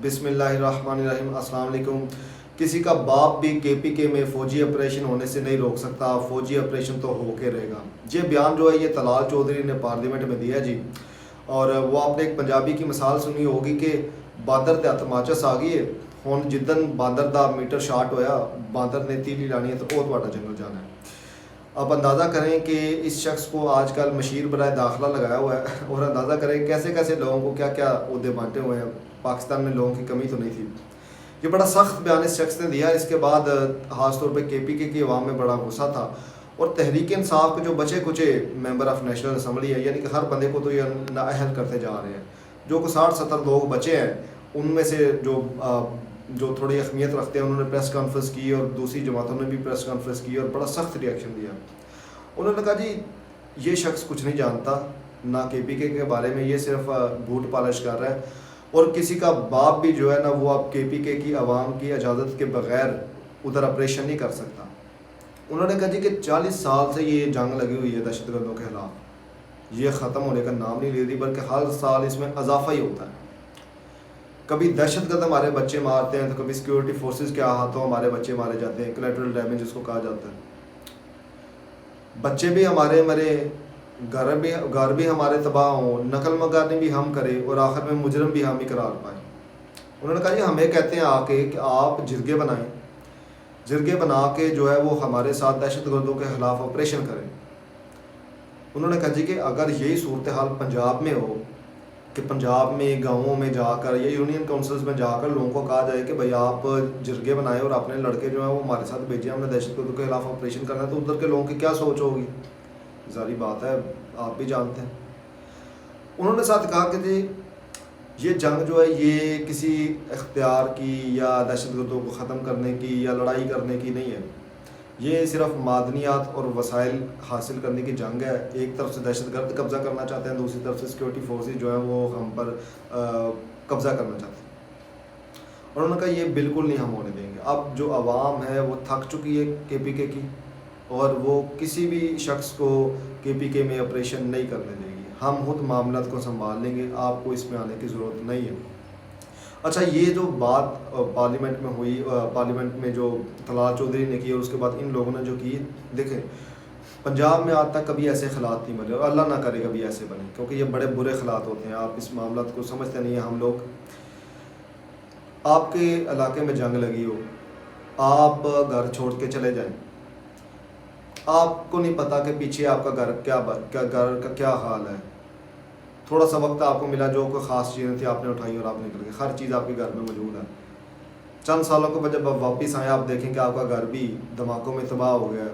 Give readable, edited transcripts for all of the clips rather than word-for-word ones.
بسم اللہ الرحمن الرحیم۔ السلام علیکم۔ کسی کا باپ بھی کے پی کے میں فوجی آپریشن ہونے سے نہیں روک سکتا، فوجی آپریشن تو ہو کے رہے گا۔ یہ بیان جو ہے یہ طلال چودھری نے پارلیمنٹ میں دیا جی، اور وہ آپ نے ایک پنجابی کی مثال سنی ہوگی کہ باندر دے ہاتھ ماچس آ گئی ہے، ہن جدن باندر دا میٹر شارٹ ہویا، باندر نے تیلی لانی ہے تو وہ تہاڈا جنگل جانا ہے۔ اب اندازہ کریں کہ اس شخص کو آج کل مشیر برائے داخلہ لگایا ہوا ہے، اور اندازہ کریں کیسے کیسے لوگوں کو کیا کیا عہدے بانٹے ہوئے ہیں۔ پاکستان میں لوگوں کی کمی تو نہیں تھی۔ یہ بڑا سخت بیان اس شخص نے دیا۔ اس کے بعد خاص طور پہ کے پی کے کی عوام میں بڑا غصہ تھا، اور تحریک انصاف کے جو بچے کچے ممبر آف نیشنل اسمبلی ہے، یعنی کہ ہر بندے کو تو یہ نااہل کرتے جا رہے ہیں۔ جو کہ 60-70 لوگ بچے ہیں، ان میں سے جو تھوڑی اہمیت رکھتے ہیں، انہوں نے پریس کانفرنس کی، اور دوسری جماعتوں نے بھی پریس کانفرنس کی اور بڑا سخت ری ایکشن دیا۔ انہوں نے کہا جی یہ شخص کچھ نہیں جانتا نہ کے پی کے بارے میں، یہ صرف بوٹ پالش کر رہا ہے، اور کسی کا باپ بھی جو ہے نا وہ اب کے پی کے کی عوام کی اجازت کے بغیر ادھر آپریشن نہیں کر سکتا۔ انہوں نے کہا جی کہ 40 سال سے یہ جنگ لگی ہوئی ہے دہشت گردوں کے خلاف، یہ ختم ہونے کا نام نہیں لے رہی، بلکہ ہر سال اس میں اضافہ ہی ہوتا ہے۔ کبھی دہشت گرد ہمارے بچے مارتے ہیں تو کبھی سیکورٹی فورسز کے ہاتھوں ہمارے بچے مارے جاتے ہیں، کولیٹرل ڈیمیج جس کو کہا جاتا ہے۔ بچے بھی ہمارے مرے، گھر بھی ہمارے تباہ ہوں، نقل مکانی بھی ہم کریں، اور آخر میں مجرم بھی ہم ہی قرار پائیں۔ انہوں نے کہا جی ہمیں کہتے ہیں آ کے کہ آپ جرگے بنائیں، جرگے بنا کے جو ہے وہ ہمارے ساتھ دہشت گردوں کے خلاف آپریشن کریں۔ انہوں نے کہا جی کہ اگر یہی صورتحال پنجاب میں ہو، کہ پنجاب میں گاؤں میں جا کر یا یونین کونسلز میں جا کر لوگوں کو کہا جائے کہ بھائی آپ جرگے بنائیں اور اپنے لڑکے جو ہیں وہ ہمارے ساتھ بھیجیں، ہم نے دہشت گردوں کے خلاف آپریشن کرنا ہے، تو ادھر کے لوگوں کی کیا سوچ ہوگی؟ ظاہری بات ہے، آپ بھی جانتے ہیں۔ انہوں نے ساتھ کہا کہ جی یہ جنگ جو ہے یہ کسی اختیار کی یا دہشت گردوں کو ختم کرنے کی یا لڑائی کرنے کی نہیں ہے، یہ صرف معدنیات اور وسائل حاصل کرنے کی جنگ ہے۔ ایک طرف سے دہشت گرد قبضہ کرنا چاہتے ہیں، دوسری طرف سے سیکورٹی فورسز جو ہیں وہ ہم پر قبضہ کرنا چاہتے ہیں۔ اور انہوں نے کہا یہ بالکل نہیں ہم ہونے دیں گے۔ اب جو عوام ہے وہ تھک چکی ہے کے پی کے کی، اور وہ کسی بھی شخص کو کے پی کے میں آپریشن نہیں کرنے دے گی۔ ہم خود معاملات کو سنبھال لیں گے، آپ کو اس میں آنے کی ضرورت نہیں ہے۔ اچھا، یہ جو بات پارلیمنٹ میں ہوئی، پارلیمنٹ میں جو طلال چودھری نے کی اور اس کے بعد ان لوگوں نے جو کی، دیکھیں پنجاب میں آج تک کبھی ایسے حالات نہیں بنے، اور اللہ نہ کرے کبھی ایسے بنے، کیونکہ یہ بڑے برے حالات ہوتے ہیں۔ آپ اس معاملات کو سمجھتے نہیں ہیں۔ ہم لوگ، آپ کے علاقے میں جنگ لگی ہو، آپ گھر چھوڑ کے چلے جائیں، آپ کو نہیں پتا کہ پیچھے آپ کا گھر کا کیا حال ہے۔ تھوڑا سا وقت آپ کو ملا، جو کوئی خاص چیزیں تھی آپ نے اٹھائی اور آپ نکل گئے، ہر چیز آپ کے گھر میں موجود ہے۔ چند سالوں کے بعد جب آپ واپس آئیں، آپ دیکھیں کہ آپ کا گھر بھی دھماکوں میں تباہ ہو گیا ہے،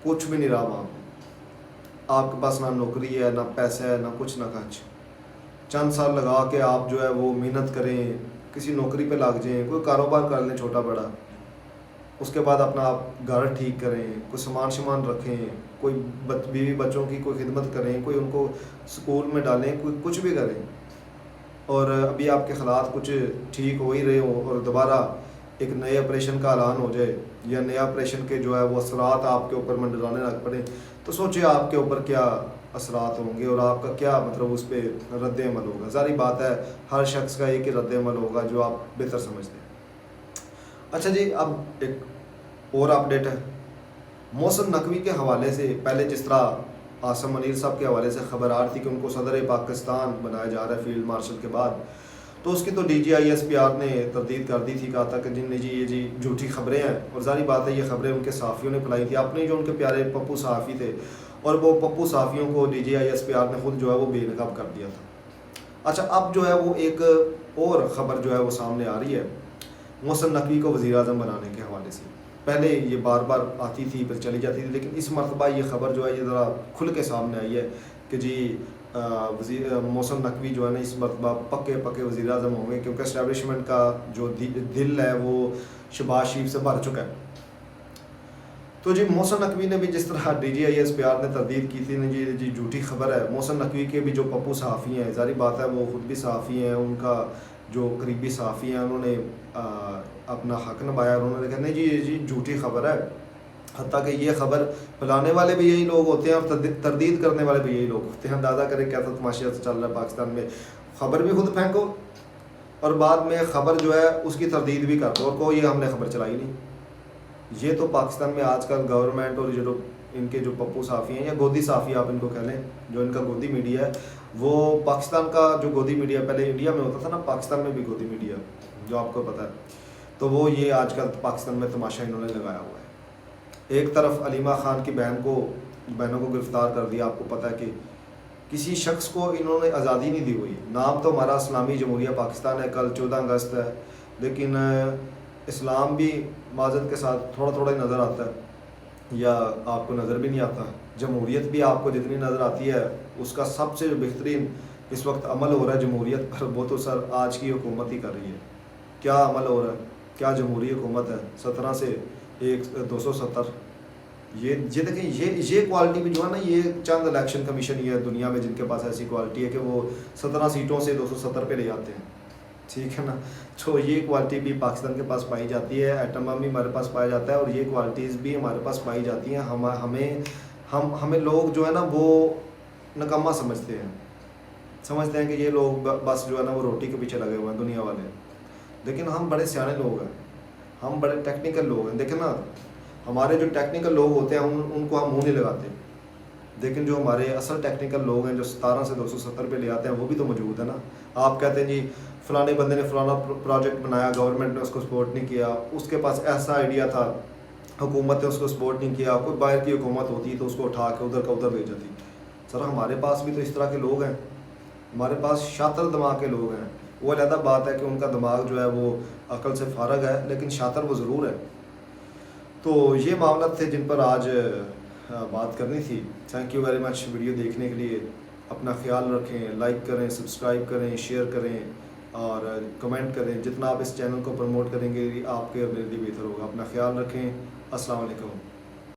کچھ بھی نہیں رہا وہاں پہ۔ آپ کے پاس نہ نوکری ہے، نہ پیسہ ہے، نہ کچھ نہ کچھ۔ چند سال لگا کے آپ جو ہے وہ محنت کریں، کسی نوکری پہ لگ جائیں، کوئی کاروبار کر لیں چھوٹا بڑا، اس کے بعد اپنا آپ گھر ٹھیک کریں، کوئی سامان رکھیں، کوئی بیوی بچوں کی کوئی خدمت کریں، کوئی ان کو سکول میں ڈالیں، کوئی کچھ بھی کریں، اور ابھی آپ کے حالات کچھ ٹھیک ہو ہی رہے ہوں، اور دوبارہ ایک نئے آپریشن کا اعلان ہو جائے، یا نئے آپریشن کے جو ہے وہ اثرات آپ کے اوپر منڈلانے لگ پڑے، تو سوچیں آپ کے اوپر کیا اثرات ہوں گے، اور آپ کا کیا مطلب اس پہ رد عمل ہوگا۔ ظاہری بات ہے ہر شخص کا ایک ہی رد عمل ہوگا جو آپ بہتر سمجھتے ہیں۔ اچھا جی، اب ایک اور اپڈیٹ ہے محسن نقوی کے حوالے سے۔ پہلے جس طرح عاصم منیر صاحب کے حوالے سے خبر آ رہی تھی کہ ان کو صدر پاکستان بنایا جا رہا ہے فیلڈ مارشل کے بعد، تو اس کی تو D G I S P R نے تردید کر دی تھی، کہا تھا کہ یہ جی جھوٹی خبریں ہیں، اور ظاہری بات ہے یہ خبریں ان کے صحافیوں نے پھیلائی تھی، اپنے جو ان کے پیارے پپو صحافی تھے، اور وہ پپو صحافیوں کو D G I S P R نے خود جو ہے وہ بے نقاب کر دیا تھا۔ اچھا، اب جو ہے وہ ایک اور خبر جو ہے وہ سامنے آ رہی ہے محسن نقوی کو وزیر اعظم بنانے کے حوالے سے۔ پہلے یہ بار بار آتی تھی پھر چلی جاتی تھی، لیکن اس مرتبہ یہ خبر جو ہے یہ ذرا کھل کے سامنے آئی ہے کہ جی محسن نقوی جو ہے نا اس مرتبہ پکے وزیر اعظم ہوں گے، کیونکہ اسٹیبلشمنٹ کا جو دل ہے وہ شہباز شریف سے بھر چکا ہے۔ تو جی محسن نقوی نے بھی جس طرح D G I S P R نے تردید کی تھی نا، جی جھوٹی خبر ہے، محسن نقوی کے بھی جو پپو صحافی ہیں، ظاہری بات ہے وہ خود بھی صحافی ہیں، ان کا جو قریبی صحافی ہیں انہوں نے اپنا حق نبھایا، اور انہوں نے کہا نہیں جی جھوٹی خبر ہے، حتیٰ کہ یہ خبر پھیلانے والے بھی یہی لوگ ہوتے ہیں اور تردید کرنے والے بھی یہی لوگ ہوتے ہیں۔ اندازہ کریں کیا تماشا چل رہا ہے پاکستان میں، خبر بھی خود پھینکو اور بعد میں خبر جو ہے اس کی تردید بھی کر دو اور کو یہ ہم نے خبر چلائی نہیں. یہ تو پاکستان میں آج کل گورنمنٹ اور جو ان کے جو پپو صحافی ہیں یا گودی صحافی آپ ان کو کہہ لیں, جو ان کا گودی میڈیا ہے, وہ پاکستان کا جو گودی میڈیا پہلے انڈیا میں ہوتا تھا نا, پاکستان میں بھی گودی میڈیا جو آپ کو پتہ ہے, تو وہ یہ آج کل پاکستان میں تماشا انہوں نے لگایا ہوا ہے. ایک طرف علیمہ خان کی بہنوں کو گرفتار کر دیا. آپ کو پتہ ہے کہ کسی شخص کو انہوں نے آزادی نہیں دی ہوئی. نام تو ہمارا اسلامی جمہوریہ پاکستان ہے, کل 14 اگست ہے, لیکن اسلام بھی معذرت کے ساتھ تھوڑا تھوڑا ہی نظر آتا ہے, یا آپ کو نظر بھی نہیں آتا. جمہوریت بھی آپ کو جتنی نظر آتی ہے, اس کا سب سے بہترین اس وقت عمل ہو رہا ہے جمہوریت پر, وہ تو سر آج کی حکومت ہی کر رہی ہے. کیا عمل ہو رہا ہے, کیا جمہوری حکومت ہے, 17 سے 270. یہ دیکھیں, یہ کوالٹی بھی جو ہے نا, یہ چند الیکشن کمیشن ہی ہے دنیا میں جن کے پاس ایسی کوالٹی ہے کہ وہ 17 سیٹوں سے 270 پہ لے جاتے ہیں, ٹھیک ہے نا. تو یہ کوالٹی بھی پاکستان کے پاس پائی جاتی ہے, ایٹم بم بھی ہمارے پاس پایا جاتا ہے, اور یہ کوالٹیز بھی ہمارے پاس پائی جاتی ہیں. ہمیں لوگ جو ہے نا وہ نکما سمجھتے ہیں کہ یہ لوگ بس جو ہے نا وہ روٹی کے پیچھے لگے ہوئے ہیں دنیا والے. لیکن ہم بڑے سیانے لوگ ہیں, ہم بڑے ٹیکنیکل لوگ ہیں. دیکھیں نا, ہمارے جو ٹیکنیکل لوگ ہوتے ہیں ان کو ہم منہ نہیں لگاتے, لیکن جو ہمارے اصل ٹیکنیکل لوگ ہیں جو 17 سے 270 پہ لے آتے ہیں, وہ بھی تو موجود ہے نا. آپ کہتے ہیں جی فلانے بندے نے فلانا پروجیکٹ بنایا, گورنمنٹ نے اس کو سپورٹ نہیں کیا, اس کے پاس ایسا آئیڈیا تھا, حکومت نے اس کو سپورٹ نہیں کیا. کوئی باہر کی حکومت ہوتی تو اس کو اٹھا کے ادھر کا ادھر بھیج جاتی. سر ہمارے پاس بھی تو اس طرح کے لوگ ہیں, ہمارے پاس شاطر دماغ کے لوگ ہیں. وہ علیحدہ بات ہے کہ ان کا دماغ جو ہے وہ عقل سے فارغ ہے, لیکن شاطر وہ ضرور ہے. تو یہ معاملات تھے جن پر آج بات کرنی تھی. Thank you very much video دیکھنے کے لیے. اپنا خیال رکھیں, لائک کریں, سبسکرائب کریں, شیئر کریں اور کمنٹ کریں. جتنا آپ اس چینل کو پروموٹ کریں گے آپ کے میرے لیے بہتر ہوگا. اپنا خیال رکھیں. السلام علیکم.